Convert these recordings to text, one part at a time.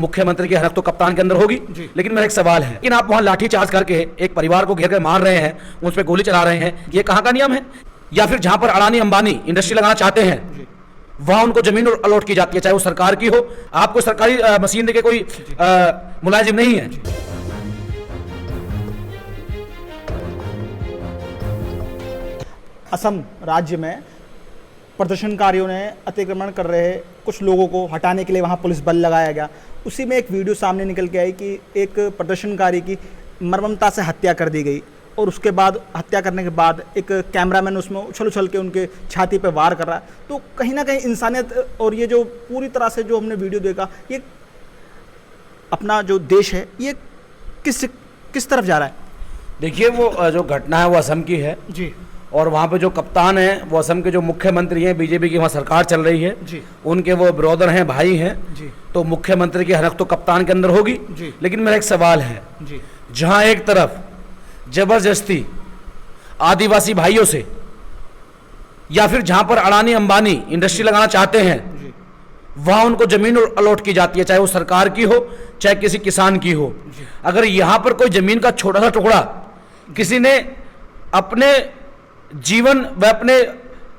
मुख्यमंत्री की हरकत तो कप्तान के अंदर होगी, लेकिन मेरा एक सवाल है, लेकिन आप वहां लाठी चार्ज करके एक परिवार को घेर कर मार रहे हैं, उस पर गोली चला रहे हैं, ये कहां का नियम है? या फिर जहां पर अडानी अंबानी इंडस्ट्री लगाना चाहते हैं वहां उनको जमीन अलॉट की जाती है, चाहे वो सरकार की हो, आपको सरकारी मशीन देके कोई मुलाजिम नहीं है। असम राज्य में प्रदर्शनकारियों ने अतिक्रमण कर रहे कुछ लोगों को हटाने के लिए वहां पुलिस बल लगाया गया। उसी में एक वीडियो सामने निकल के आई कि एक प्रदर्शनकारी की मर्ममता से हत्या कर दी गई और उसके बाद हत्या करने के बाद एक कैमरामैन उसमें उछल उछल के उनके छाती पे वार कर रहा है। तो कहीं ना कहीं इंसानियत और ये जो पूरी तरह से जो हमने वीडियो देखा, ये अपना जो देश है ये किस तरफ जा रहा है? देखिए, वो जो घटना है वो असम की है जी, और वहाँ पे जो कप्तान है वो असम के जो मुख्यमंत्री हैं, बीजेपी की वहाँ सरकार चल रही है जी, उनके वो ब्रदर हैं, भाई हैं जी, तो मुख्यमंत्री की हरकत तो कप्तान के अंदर होगी जी, लेकिन मेरा एक सवाल है, जी, जहाँ एक तरफ जबरदस्ती आदिवासी भाइयों से या फिर जहाँ पर अडानी अंबानी इंडस्ट्री लगाना चाहते हैं जी, वहाँ उनको जमीन अलॉट की जाती है, चाहे वो सरकार की हो चाहे किसी किसान की हो। अगर यहाँ पर कोई जमीन का छोटा सा टुकड़ा किसी ने अपने जीवन व अपने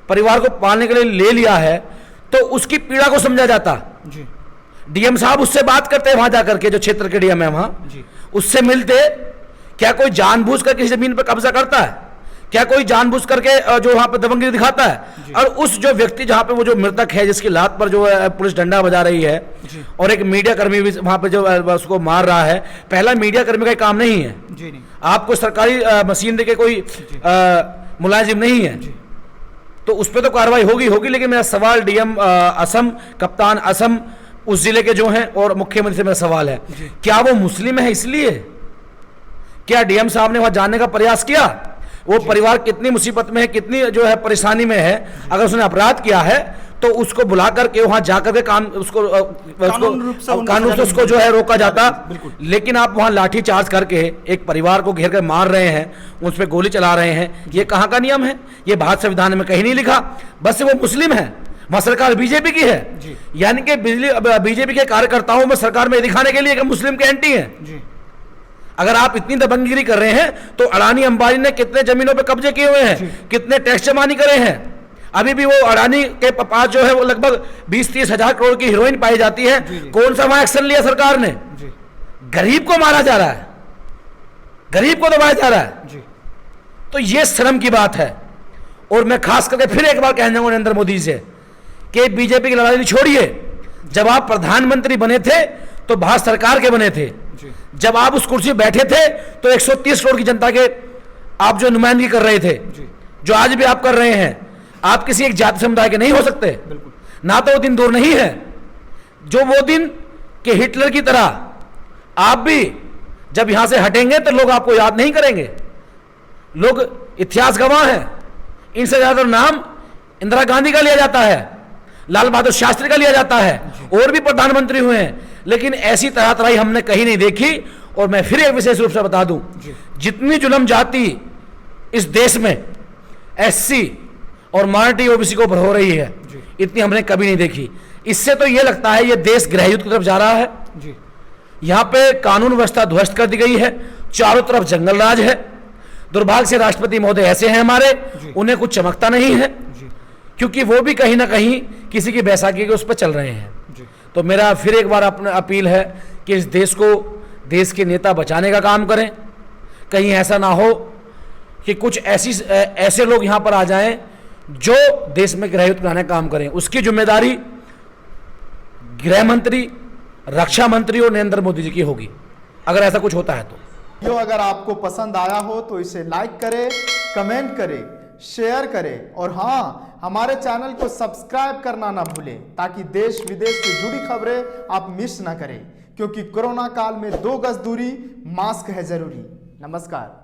परिवार को पालने के लिए ले लिया है तो उसकी पीड़ा को समझा जाता। जी, डीएम साहब उससे बात करते वहां जाकर के, जो क्षेत्र के डीएम है वहां, उससे मिलते। क्या कोई जानबूझकर किसी जमीन पर कब्जा करता है? क्या कोई जानबूझ करके जो वहां पर दबंगगिरी दिखाता है? और उस जो व्यक्ति जहां पे वो जो मृतक है जिसकी लात पर जो है पुलिस डंडा बजा रही है और एक मीडिया कर्मी भी वहां पे जो उसको मार रहा है, पहला मीडिया कर्मी का काम नहीं है, जी नहीं। आपको सरकारी मशीन देके कोई मुलाजिम नहीं है, तो उस पर तो कार्रवाई होगी। लेकिन मेरा सवाल डीएम असम, कप्तान असम उस जिले के जो हैं और मुख्यमंत्री से मेरा सवाल है, क्या वो मुस्लिम है इसलिए? क्या डीएम साहब ने वहां जाने का प्रयास किया? वो परिवार कितनी मुसीबत में है, कितनी जो है परेशानी में है, अगर उसने अपराध किया है तो उसको बुला करके वहां जाकर के काम उसको कानून से उसको जो है रोका जाता। लेकिन आप वहां लाठी चार्ज करके एक परिवार को घेर कर मार रहे हैं, उस पर गोली चला रहे हैं, ये कहां का नियम है? ये भारत संविधान में कहीं नहीं लिखा। बस वो मुस्लिम है, वहां सरकार बीजेपी की है, यानी कि बीजेपी के कार्यकर्ताओं में सरकार में दिखाने के लिए कि मुस्लिम के एंटी है। अगर आप इतनी दबंगगिरी कर रहे हैं तो अडानी अंबानी ने कितने जमीनों पे कब्जे किए हुए हैं, कितने टैक्स जमा नहीं करे हैं? अभी भी वो अडानी के पास जो है वो लगभग 20-30 हजार करोड़ की हीरोइन पाई जाती है। कौन सा वहां एक्शन लिया सरकार ने? गरीब को मारा जा रहा है, गरीब को दबाया जा रहा है। तो ये शर्म की बात है। और मैं खास करके फिर एक बार कहना चाहूंगा नरेंद्र मोदी से कि बीजेपी की लड़ाई छोड़िए। जब आप प्रधानमंत्री बने थे तो भारत सरकार के बने थे, जब आप उस कुर्सी बैठे थे तो 130 करोड़ की जनता के आप जो नुमाइंदगी कर रहे थे, जो आज भी आप कर रहे हैं, आप किसी एक जाति समुदाय के नहीं हो सकते। ना तो वो दिन दूर नहीं है जो वो दिन कि हिटलर की तरह आप भी जब यहां से हटेंगे तो लोग आपको याद नहीं करेंगे। लोग इतिहास गवाह हैं, इनसे ज्यादा नाम इंदिरा गांधी का लिया जाता है, लाल बहादुर शास्त्री का लिया जाता है, और भी प्रधानमंत्री हुए हैं, लेकिन ऐसी तरह तराई हमने कहीं नहीं देखी। और मैं फिर एक विशेष रूप से बता दूं, जितनी जुल्म जाति इस देश में एससी और माइनॉरिटी ओबीसी को ऊपर हो रही है, इतनी हमने कभी नहीं देखी। इससे तो यह लगता है ये देश गृहयुद्ध की तरफ जा रहा है। यहां पे कानून व्यवस्था ध्वस्त कर दी गई है, चारों तरफ जंगल राज है। दुर्भाग्य से राष्ट्रपति महोदय ऐसे हैं हमारे, उन्हें कुछ चमकता नहीं है, क्योंकि वो भी कहीं ना कहीं किसी की बैसाखी के उस पर चल रहे हैं। तो मेरा फिर एक बार अपना अपील है कि इस देश को, देश के नेता बचाने का काम करें। कहीं ऐसा ना हो कि कुछ ऐसे लोग यहां पर आ जाएं जो देश में गृहयुद्ध कराने का काम करें। उसकी जिम्मेदारी गृह मंत्री, रक्षा मंत्री और नरेंद्र मोदी जी की होगी, अगर ऐसा कुछ होता है तो। अगर आपको पसंद आया हो तो इसे लाइक करें, कमेंट करें, शेयर करें और हाँ, हमारे चैनल को सब्सक्राइब करना ना भूलें ताकि देश विदेश से जुड़ी खबरें आप मिस ना करें, क्योंकि कोरोना काल में 2 गज दूरी, मास्क है जरूरी। नमस्कार।